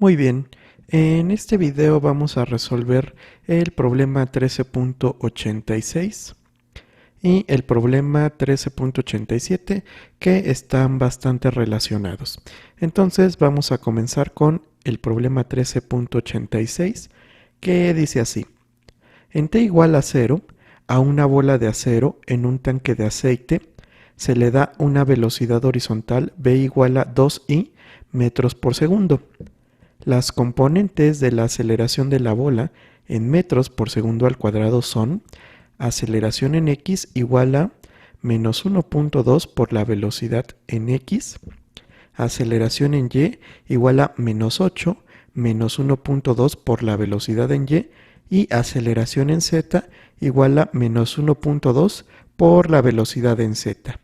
Muy bien, en este video vamos a resolver el problema 13.86 y el problema 13.87 que están bastante relacionados. Entonces vamos a comenzar con el problema 13.86 que dice así: en t igual a 0, a una bola de acero en un tanque de aceite se le da una velocidad horizontal v igual a 2i metros por segundo. Las componentes de la aceleración de la bola en metros por segundo al cuadrado son: aceleración en x igual a menos 1.2 por la velocidad en x, aceleración en y igual a menos 8 menos 1.2 por la velocidad en y aceleración en z igual a menos 1.2 por la velocidad en z.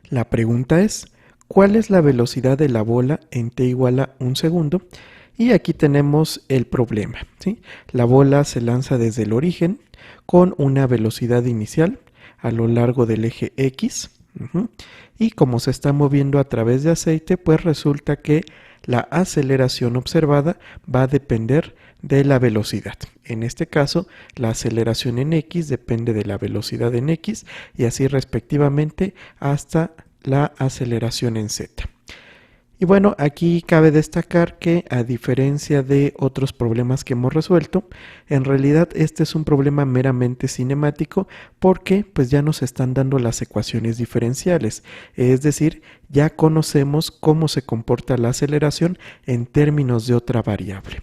La pregunta es: ¿cuál es la velocidad de la bola en t igual a 1 segundo? Y aquí tenemos el problema, ¿sí? La bola se lanza desde el origen con una velocidad inicial a lo largo del eje X. Y como se está moviendo a través de aceite, pues resulta que la aceleración observada va a depender de la velocidad. En este caso, la aceleración en X depende de la velocidad en X y así respectivamente hasta la aceleración en Z. Y bueno, aquí cabe destacar que a diferencia de otros problemas que hemos resuelto, en realidad este es un problema meramente cinemático porque pues ya nos están dando las ecuaciones diferenciales, es decir, ya conocemos cómo se comporta la aceleración en términos de otra variable.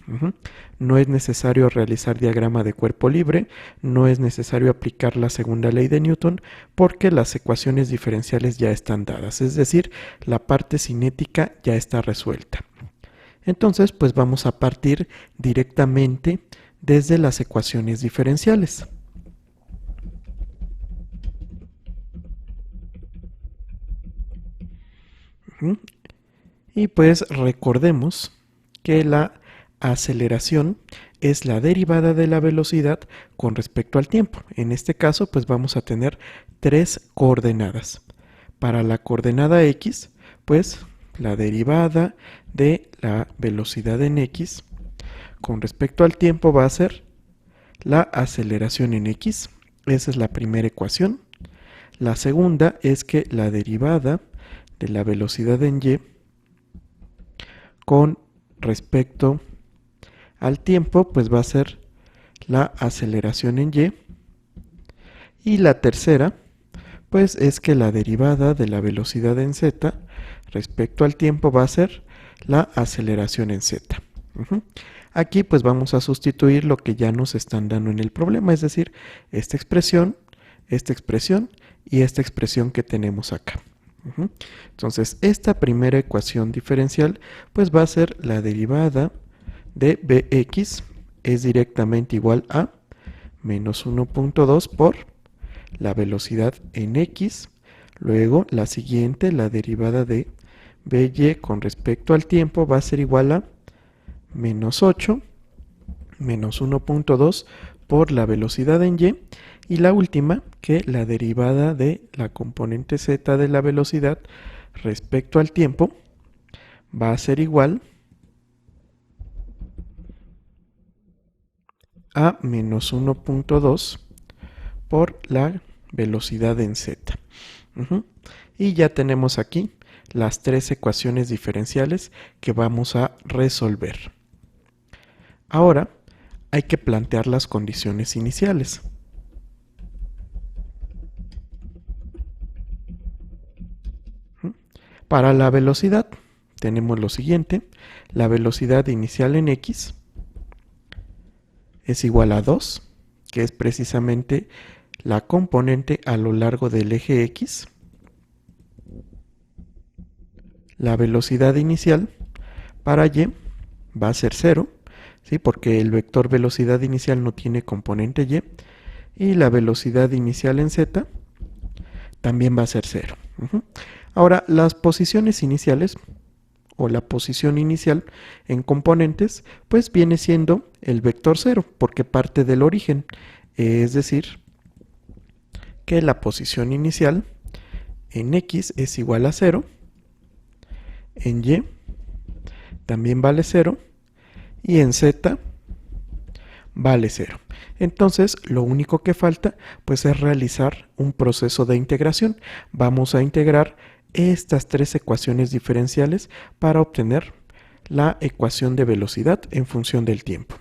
No es necesario realizar diagrama de cuerpo libre, no es necesario aplicar la segunda ley de Newton porque las ecuaciones diferenciales ya están dadas, es decir, la parte cinética ya está resuelta. Entonces, pues vamos a partir directamente desde las ecuaciones diferenciales. Y pues recordemos que la aceleración es la derivada de la velocidad con respecto al tiempo. En este caso, pues vamos a tener tres coordenadas. Para la coordenada x, pues la derivada de la velocidad en x con respecto al tiempo va a ser la aceleración en x. Esa es la primera ecuación. La segunda es que la derivada de la velocidad en y con respecto al tiempo, pues va a ser la aceleración en y. Y la tercera, pues es que la derivada de la velocidad en z respecto al tiempo va a ser la aceleración en z. Aquí pues vamos a sustituir lo que ya nos están dando en el problema, es decir, esta expresión y esta expresión que tenemos acá. Entonces, esta primera ecuación diferencial pues va a ser la derivada de bx es directamente igual a menos 1.2 por la velocidad en x. Luego, la siguiente, la derivada de by con respecto al tiempo va a ser igual a menos 8 menos 1.2 por la velocidad en y. Y la última, que la derivada de la componente z de la velocidad respecto al tiempo va a ser igual a menos 1.2 por la velocidad en z. Y ya tenemos aquí las tres ecuaciones diferenciales que vamos a resolver. Ahora hay que plantear las condiciones iniciales. Para la velocidad tenemos lo siguiente: la velocidad inicial en x es igual a 2, que es precisamente la componente a lo largo del eje x. La velocidad inicial para y va a ser 0, ¿sí? Porque el vector velocidad inicial no tiene componente y. Y la velocidad inicial en z también va a ser 0. Ahora, las posiciones iniciales o la posición inicial en componentes, pues viene siendo el vector 0, porque parte del origen. Es decir, que la posición inicial en x es igual a 0, en y también vale 0 y en z vale 0. Entonces, lo único que falta pues es realizar un proceso de integración. Vamos a integrar estas tres ecuaciones diferenciales para obtener la ecuación de velocidad en función del tiempo.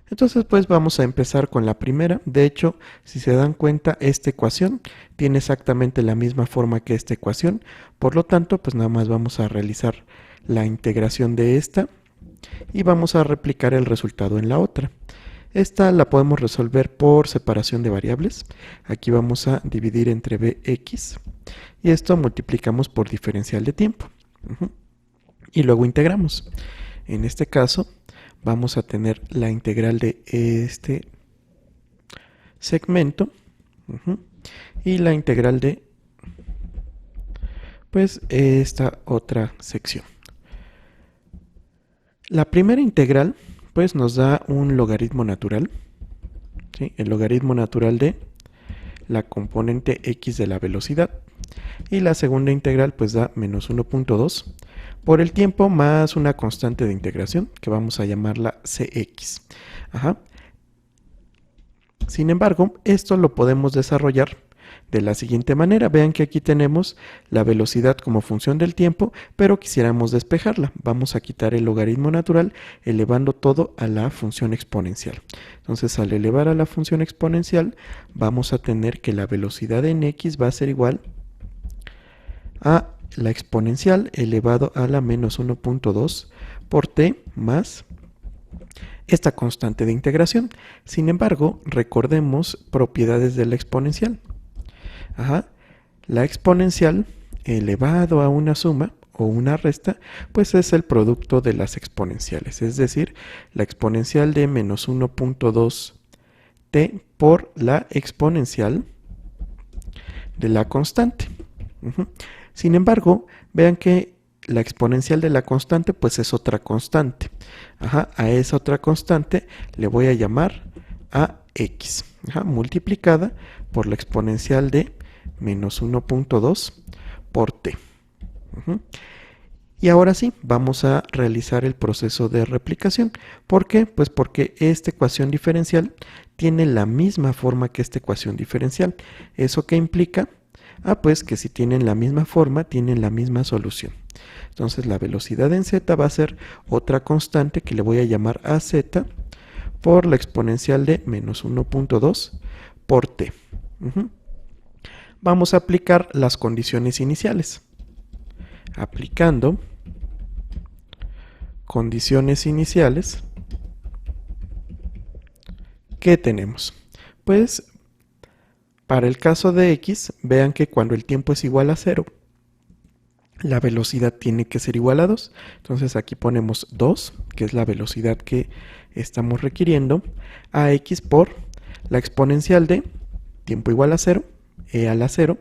Entonces, pues vamos a empezar con la primera. De hecho, si se dan cuenta, esta ecuación tiene exactamente la misma forma que esta ecuación. Por lo tanto, pues nada más vamos a realizar la integración de esta y vamos a replicar el resultado en la otra. Esta la podemos resolver por separación de variables. Aquí vamos a dividir entre bx y esto multiplicamos por diferencial de tiempo. Y luego integramos. En este caso vamos a tener la integral de este segmento y la integral de pues esta otra sección. La primera integral pues nos da un logaritmo natural, ¿sí? El logaritmo natural de la componente x de la velocidad. Y la segunda integral pues da menos 1.2 por el tiempo más una constante de integración que vamos a llamarla cx. Sin embargo, esto lo podemos desarrollar de la siguiente manera. Vean que aquí tenemos la velocidad como función del tiempo, pero quisiéramos despejarla. Vamos a quitar el logaritmo natural elevando todo a la función exponencial. Entonces, al elevar a la función exponencial, vamos a tener que la velocidad en x va a ser igual a la exponencial elevado a la menos 1.2 por t más esta constante de integración. Sin embargo, recordemos propiedades de la exponencial. La exponencial elevado a una suma o una resta, pues es el producto de las exponenciales, es decir, la exponencial de menos 1.2 t por la exponencial de la constante. Sin embargo, vean que la exponencial de la constante pues es otra constante. A esa otra constante le voy a llamar a x, multiplicada por la exponencial de menos 1.2 por t. Y ahora sí, vamos a realizar el proceso de replicación. ¿Por qué? Pues porque esta ecuación diferencial tiene la misma forma que esta ecuación diferencial. ¿Eso qué implica? Pues que si tienen la misma forma, tienen la misma solución. Entonces la velocidad en z va a ser otra constante que le voy a llamar a z por la exponencial de menos 1.2 por t. Vamos a aplicar las condiciones iniciales. Aplicando condiciones iniciales, ¿qué tenemos? Pues para el caso de x, vean que cuando el tiempo es igual a 0, la velocidad tiene que ser igual a 2. Entonces aquí ponemos 2, que es la velocidad que estamos requiriendo, a x por la exponencial de tiempo igual a 0, e a la 0.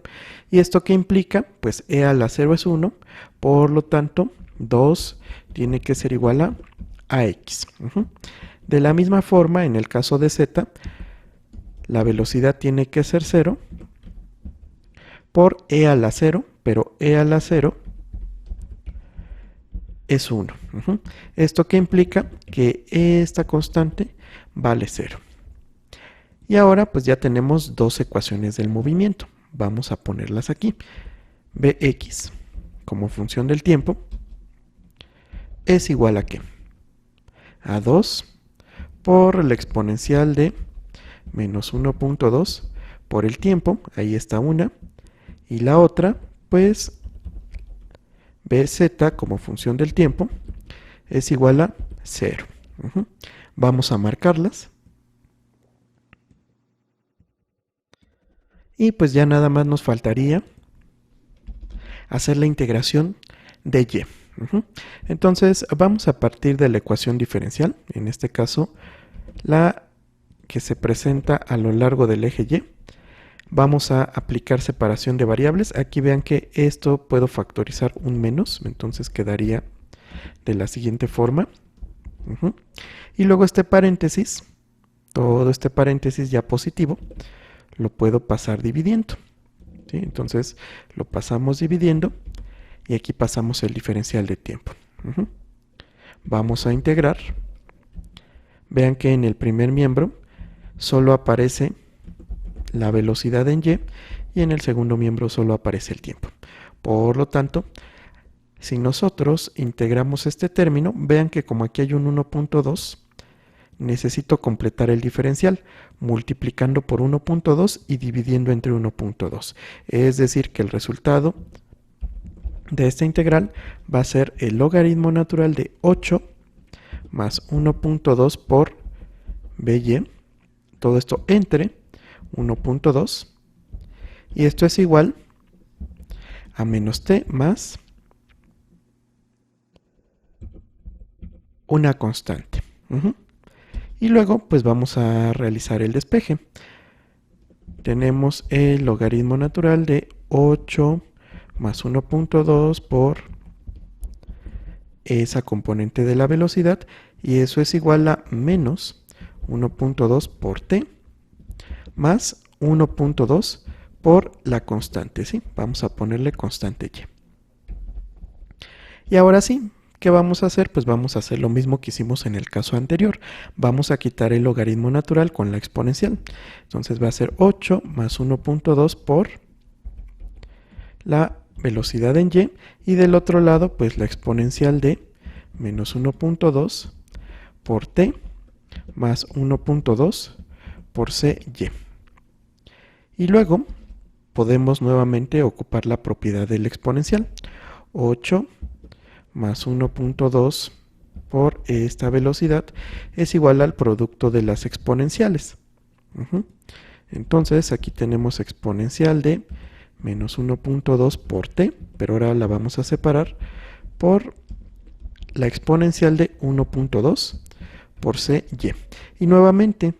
¿Y esto qué implica? Pues e a la 0 es 1, por lo tanto 2 tiene que ser igual a x. De la misma forma, en el caso de z, la velocidad tiene que ser 0 por e a la 0, pero e a la 0 es 1. ¿Esto qué implica? Que esta constante vale 0. Y ahora pues ya tenemos dos ecuaciones del movimiento. Vamos a ponerlas aquí. Bx como función del tiempo es igual a ¿qué? A 2 por la exponencial de menos 1.2 por el tiempo, ahí está una, y la otra, pues bz como función del tiempo es igual a 0. Vamos a marcarlas. Y pues ya nada más nos faltaría hacer la integración de y. Entonces vamos a partir de la ecuación diferencial, en este caso la que se presenta a lo largo del eje y. Vamos a aplicar separación de variables. Aquí vean que esto puedo factorizar un menos, entonces quedaría de la siguiente forma. Y luego este paréntesis, todo este paréntesis ya positivo, lo puedo pasar dividiendo. ¿Sí? Entonces lo pasamos dividiendo y aquí pasamos el diferencial de tiempo. Vamos a integrar. Vean que en el primer miembro solo aparece la velocidad en y en el segundo miembro solo aparece el tiempo. Por lo tanto, si nosotros integramos este término, vean que como aquí hay un 1.2, necesito completar el diferencial multiplicando por 1.2 y dividiendo entre 1.2. Es decir, que el resultado de esta integral va a ser el logaritmo natural de 8 más 1.2 por by, todo esto entre 1.2, y esto es igual a menos t más una constante. Y luego pues vamos a realizar el despeje. Tenemos el logaritmo natural de 8 más 1.2 por esa componente de la velocidad, y eso es igual a menos 1.2 por t más 1.2 por la constante, ¿sí? Vamos a ponerle constante y. Y ahora sí, ¿qué vamos a hacer? Pues vamos a hacer lo mismo que hicimos en el caso anterior. Vamos a quitar el logaritmo natural con la exponencial. Entonces va a ser 8 más 1.2 por la velocidad en y del otro lado pues la exponencial de menos 1.2 por t más 1.2 por cy. Y luego podemos nuevamente ocupar la propiedad del exponencial. 8 más 1.2 por esta velocidad es igual al producto de las exponenciales. Entonces aquí tenemos exponencial de menos 1.2 por t, pero ahora la vamos a separar por la exponencial de 1.2 por cy. Y nuevamente,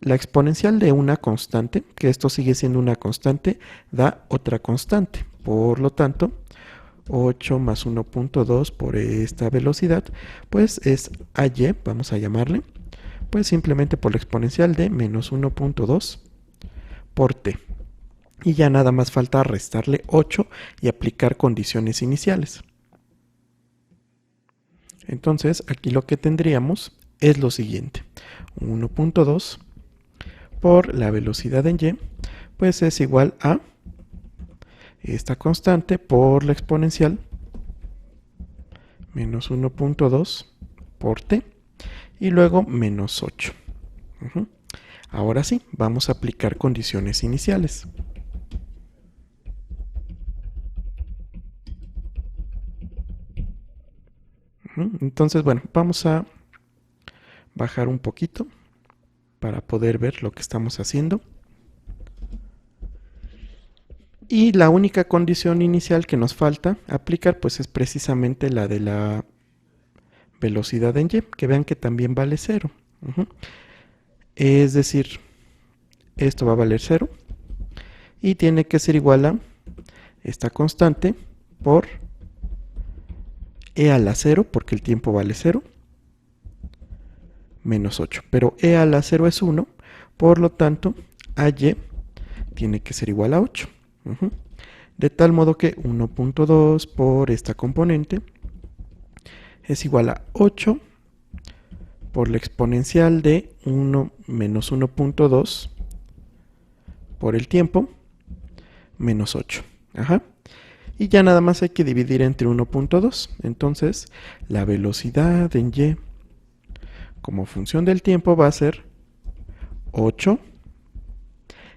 la exponencial de una constante, que esto sigue siendo una constante, da otra constante. Por lo tanto, 8 más 1.2 por esta velocidad, pues es AY, vamos a llamarle, pues simplemente por la exponencial de menos 1.2 por t. Y ya nada más falta restarle 8 y aplicar condiciones iniciales. Entonces, aquí lo que tendríamos es lo siguiente. 1.2 por la velocidad en y, pues es igual a esta constante por la exponencial menos 1.2 por t y luego menos 8. Ahora sí, vamos a aplicar condiciones iniciales. Entonces, bueno, vamos a bajar un poquito para poder ver lo que estamos haciendo. Y la única condición inicial que nos falta aplicar pues es precisamente la de la velocidad en y, que vean que también vale 0. Es decir, esto va a valer 0 y tiene que ser igual a esta constante por e a la 0, porque el tiempo vale 0, menos 8. Pero e a la 0 es 1, por lo tanto, AY tiene que ser igual a 8. De tal modo que 1.2 por esta componente es igual a 8 por la exponencial de 1 menos 1.2 por el tiempo, menos 8. Y ya nada más hay que dividir entre 1.2. Entonces, la velocidad en y como función del tiempo va a ser 8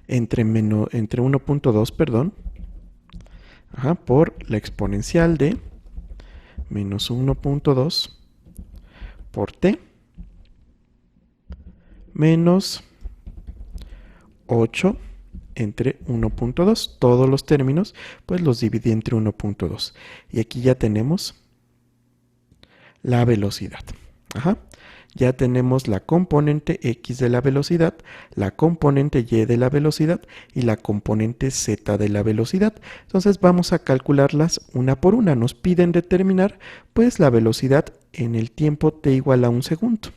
entre 1.2, perdón, por la exponencial de menos 1.2 por t menos 8 entre 1.2. Todos los términos pues los dividí entre 1.2. Y aquí ya tenemos la velocidad. Ya tenemos la componente x de la velocidad, la componente y de la velocidad y la componente z de la velocidad. Entonces vamos a calcularlas una por una. Nos piden determinar pues la velocidad en el tiempo t igual a 1 segundo.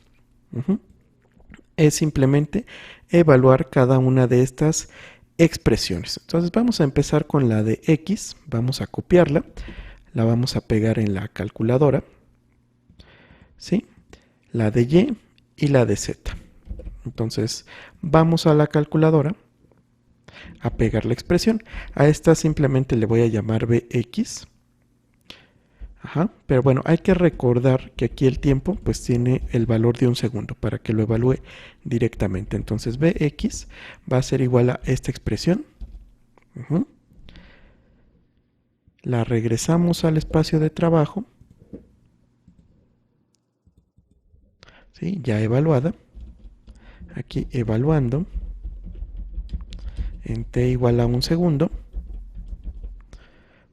Es simplemente evaluar cada una de estas expresiones. Entonces vamos a empezar con la de X, vamos a copiarla, la vamos a pegar en la calculadora, ¿sí? La de Y la de Z. Entonces vamos a la calculadora a pegar la expresión. A esta simplemente le voy a llamar Bx. Ajá, pero bueno, hay que recordar que aquí el tiempo pues tiene el valor de 1 segundo para que lo evalúe directamente. Entonces Bx va a ser igual a esta expresión. La regresamos al espacio de trabajo. ¿Sí? Ya evaluada. Aquí evaluando. En t igual a 1 segundo.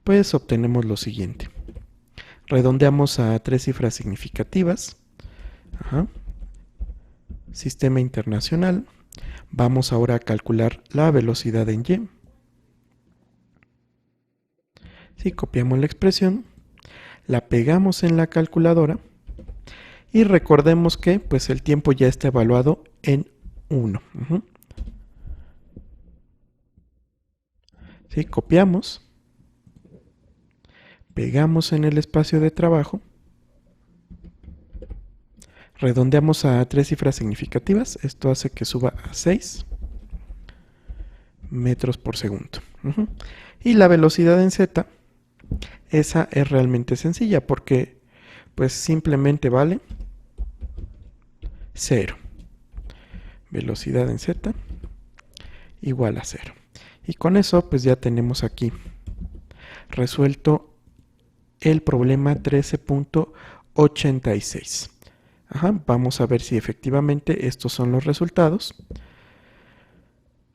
Pues obtenemos lo siguiente. Redondeamos a 3 cifras significativas. Ajá. Sistema internacional. Vamos ahora a calcular la velocidad en y. Si copiamos la expresión, la pegamos en la calculadora y recordemos que pues el tiempo ya está evaluado en 1. ¿Sí? Copiamos, pegamos en el espacio de trabajo, redondeamos a 3 cifras significativas, esto hace que suba a 6 metros por segundo. Y la velocidad en z, esa es realmente sencilla porque pues simplemente vale 0. Velocidad en z igual a 0. Y con eso pues ya tenemos aquí resuelto el problema 13.86. Vamos a ver si efectivamente estos son los resultados.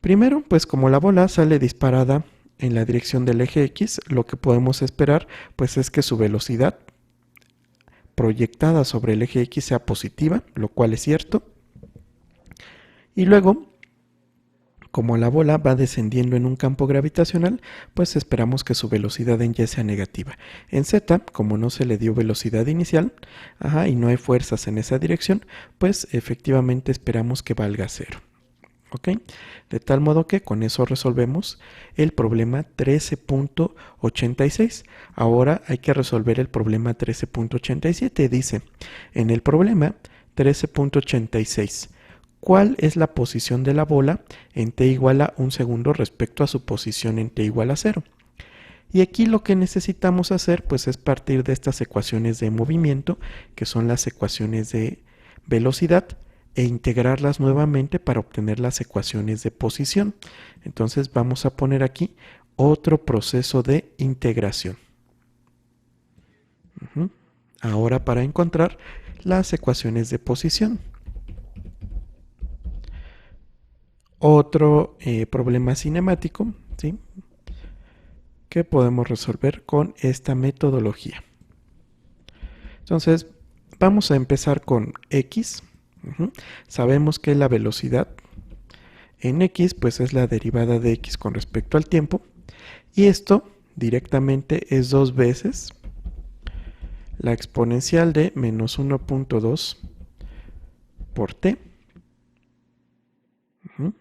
Primero, pues como la bola sale disparada en la dirección del eje X, lo que podemos esperar pues es que su velocidad proyectada sobre el eje X sea positiva, lo cual es cierto. Y luego, como la bola va descendiendo en un campo gravitacional, pues esperamos que su velocidad en Y sea negativa. En Z, como no se le dio velocidad inicial, y no hay fuerzas en esa dirección, pues efectivamente esperamos que valga 0. ¿Ok? De tal modo que con eso resolvemos el problema 13.86. Ahora hay que resolver el problema 13.87. Dice, en el problema 13.86, ¿cuál es la posición de la bola en t igual a 1 segundo respecto a su posición en t igual a 0? Y aquí lo que necesitamos hacer pues es partir de estas ecuaciones de movimiento, que son las ecuaciones de velocidad, e integrarlas nuevamente para obtener las ecuaciones de posición. Entonces vamos a poner aquí otro proceso de integración. Ahora para encontrar las ecuaciones de posición. Otro problema cinemático, ¿sí?, que podemos resolver con esta metodología. Entonces vamos a empezar con X. Sabemos que la velocidad en X pues es la derivada de X con respecto al tiempo, y esto directamente es 2 veces la exponencial de menos 1.2 por t.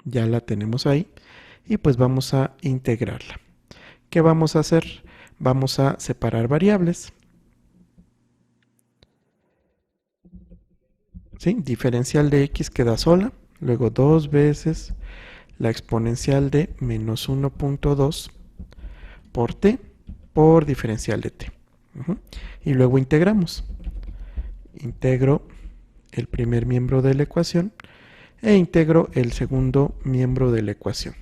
Ya la tenemos ahí y pues vamos a integrarla. ¿Qué vamos a hacer? Vamos a separar variables. ¿Sí? Diferencial de x queda sola, luego 2 veces la exponencial de menos 1.2 por t por diferencial de t. Y luego integramos. Integro el primer miembro de la ecuación e integro el segundo miembro de la ecuación.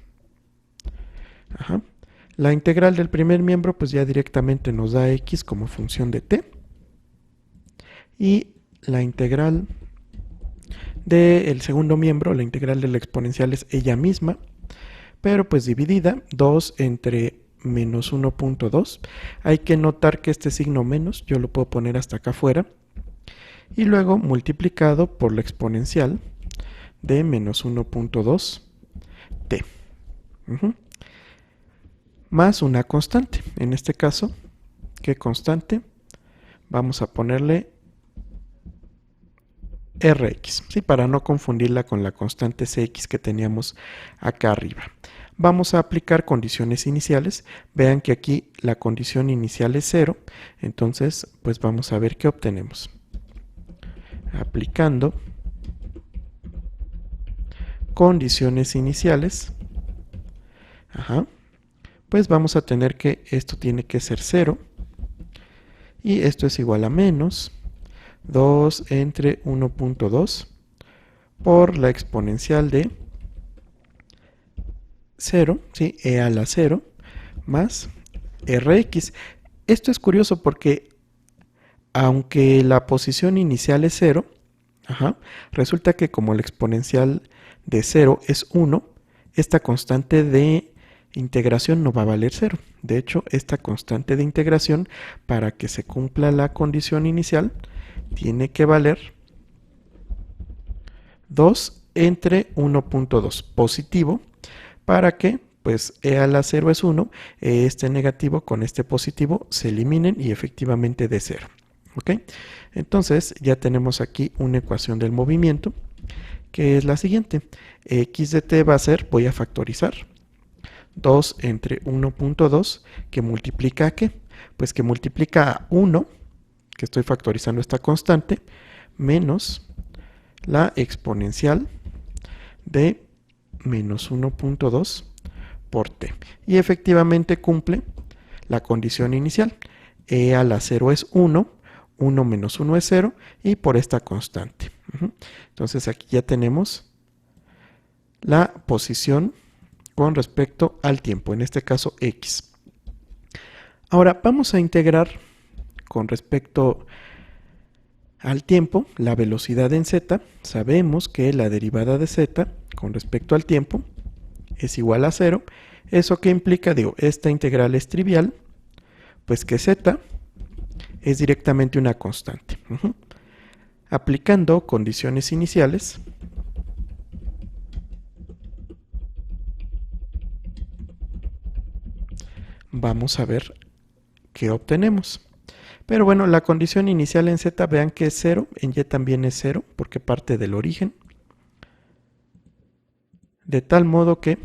La integral del primer miembro pues ya directamente nos da x como función de t. Y la integral del segundo miembro, la integral de la exponencial es ella misma, pero pues dividida 2 entre menos 1.2. Hay que notar que este signo menos yo lo puedo poner hasta acá afuera. Y luego multiplicado por la exponencial de menos 1.2 t. Más una constante. En este caso, ¿qué constante? Vamos a ponerle Rx, ¿sí?, para no confundirla con la constante Cx que teníamos acá arriba. vamos a aplicar condiciones iniciales. Vean que aquí la condición inicial es 0, entonces pues vamos a ver qué obtenemos. Aplicando condiciones iniciales, pues vamos a tener que esto tiene que ser 0 y esto es igual a menos 2 entre 1.2 por la exponencial de 0, ¿sí? E a la 0 más Rx. Esto es curioso porque aunque la posición inicial es 0, resulta que como la exponencial de 0 es 1, esta constante de integración no va a valer 0. De hecho, esta constante de integración, para que se cumpla la condición inicial, tiene que valer 2 entre 1.2 positivo, para que pues e a la 0 es 1, este negativo con este positivo se eliminen y efectivamente dé 0. ¿Ok? Entonces ya tenemos aquí una ecuación del movimiento que es la siguiente. X de t va a ser, voy a factorizar, 2 entre 1.2 que multiplica a ¿qué? Pues que multiplica a 1, que estoy factorizando esta constante, menos la exponencial de menos 1.2 por t. Y efectivamente cumple la condición inicial. E a la 0 es 1, 1 menos 1 es 0 y por esta constante. Entonces aquí ya tenemos la posición con respecto al tiempo, en este caso x. Ahora vamos a integrar con respecto al tiempo la velocidad en z. Sabemos que la derivada de z con respecto al tiempo es igual a 0. ¿Eso qué implica? Digo, esta integral es trivial, pues que z es directamente una constante. Aplicando condiciones iniciales, vamos a ver qué obtenemos. Pero bueno, la condición inicial en z, vean que es 0, en y también es 0, porque parte del origen. De tal modo que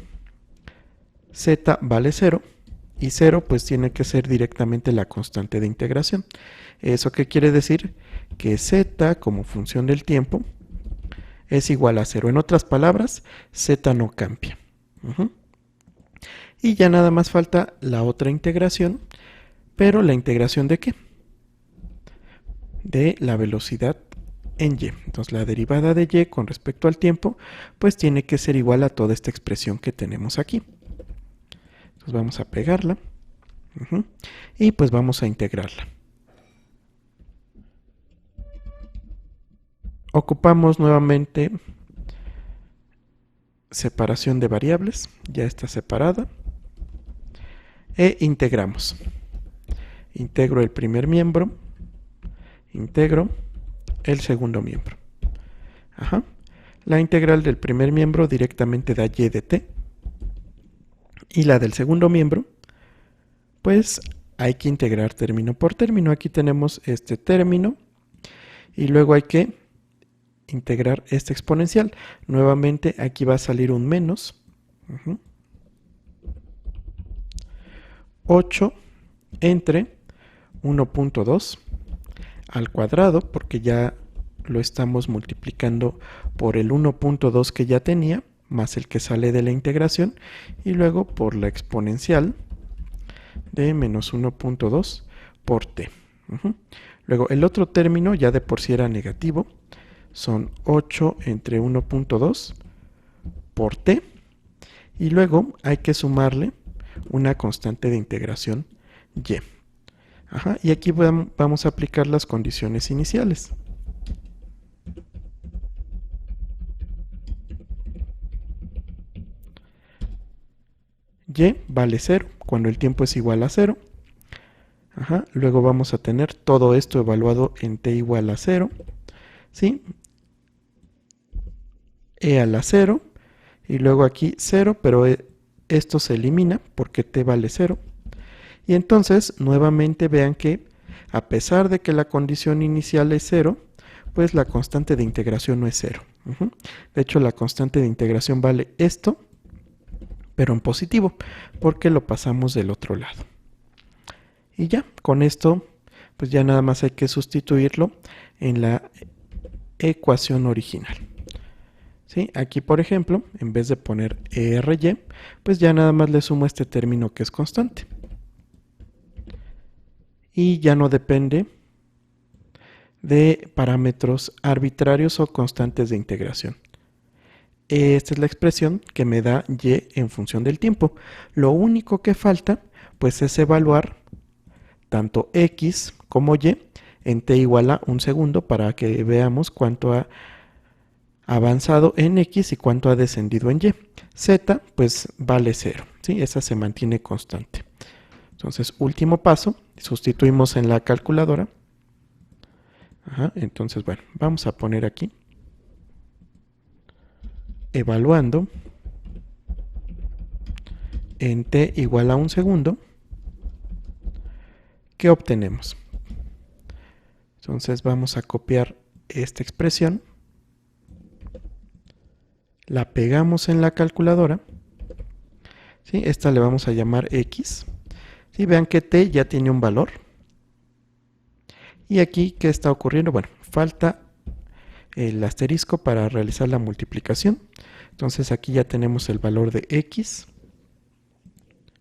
z vale 0, y 0 pues tiene que ser directamente la constante de integración. ¿Eso qué quiere decir? Que z como función del tiempo es igual a 0. En otras palabras, z no cambia. Y ya nada más falta la otra integración, pero ¿la integración de qué? De la velocidad en y. Entonces la derivada de y con respecto al tiempo, pues tiene que ser igual a toda esta expresión que tenemos aquí. Entonces vamos a pegarla y pues vamos a integrarla. Ocupamos nuevamente separación de variables, ya está separada, e integramos. Integro el primer miembro, integro el segundo miembro. La integral del primer miembro directamente da y de t, y la del segundo miembro, pues hay que integrar término por término. Aquí tenemos este término, y luego hay que integrar esta exponencial. Nuevamente aquí va a salir un menos 8 entre 1.2 al cuadrado, porque ya lo estamos multiplicando por el 1.2 que ya tenía, más el que sale de la integración, y luego por la exponencial de menos 1.2 por t. Luego el otro término ya de por sí era negativo, son 8 entre 1.2 por t, y luego hay que sumarle una constante de integración y. Y aquí vamos a aplicar las condiciones iniciales. Y vale 0 cuando el tiempo es igual a 0. Luego vamos a tener todo esto evaluado en t igual a 0. ¿Sí? E a la 0. Y luego aquí 0, pero esto se elimina porque t vale 0. Y entonces, nuevamente vean que, a pesar de que la condición inicial es 0, pues la constante de integración no es 0. De hecho, la constante de integración vale esto, pero en positivo, porque lo pasamos del otro lado. Y ya, con esto, pues ya nada más hay que sustituirlo en la ecuación original. ¿Sí? Aquí, por ejemplo, en vez de poner ERY, pues ya nada más le sumo este término que es constante. Y ya no depende de parámetros arbitrarios o constantes de integración. Esta es la expresión que me da y en función del tiempo. Lo único que falta, pues, es evaluar tanto x como y en t igual a 1 segundo para que veamos cuánto ha avanzado en x y cuánto ha descendido en y. Z, pues, vale 0, ¿sí? Esa se mantiene constante. Entonces, último paso, sustituimos en la calculadora. Entonces, bueno, vamos a poner aquí evaluando en t igual a 1 segundo. ¿Qué obtenemos? Entonces vamos a copiar esta expresión, la pegamos en la calculadora, ¿sí? Esta le vamos a llamar x. ¿Sí? Vean que t ya tiene un valor. Y aquí, ¿qué está ocurriendo? Bueno, falta el asterisco para realizar la multiplicación. Entonces aquí ya tenemos el valor de x,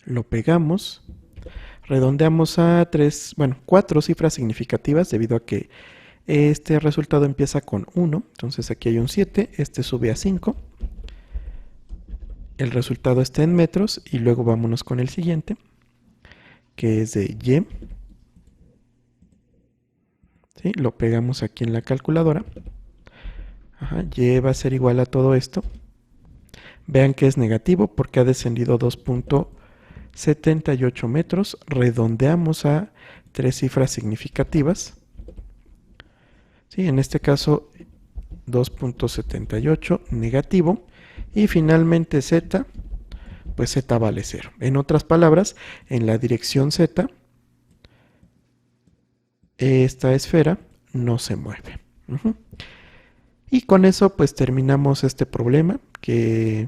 lo pegamos, redondeamos a 4 cifras significativas debido a que este resultado empieza con 1, entonces aquí hay un 7, este sube a 5, el resultado está en metros y luego vámonos con el siguiente, que es de y. ¿Sí? Lo pegamos aquí en la calculadora. Y va a ser igual a todo esto. Vean que es negativo porque ha descendido 2.78 metros. Redondeamos a 3 cifras significativas. ¿Sí? En este caso 2.78 negativo. Y finalmente z, pues z vale 0. En otras palabras, en la dirección z, esta esfera no se mueve. Y con eso pues terminamos este problema, que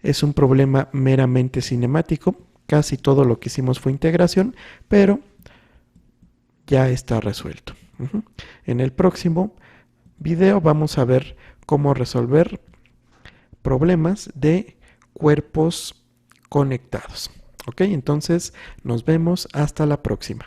es un problema meramente cinemático. Casi todo lo que hicimos fue integración, pero ya está resuelto. En el próximo video vamos a ver cómo resolver problemas de cuerpos conectados. Ok, entonces nos vemos hasta la próxima.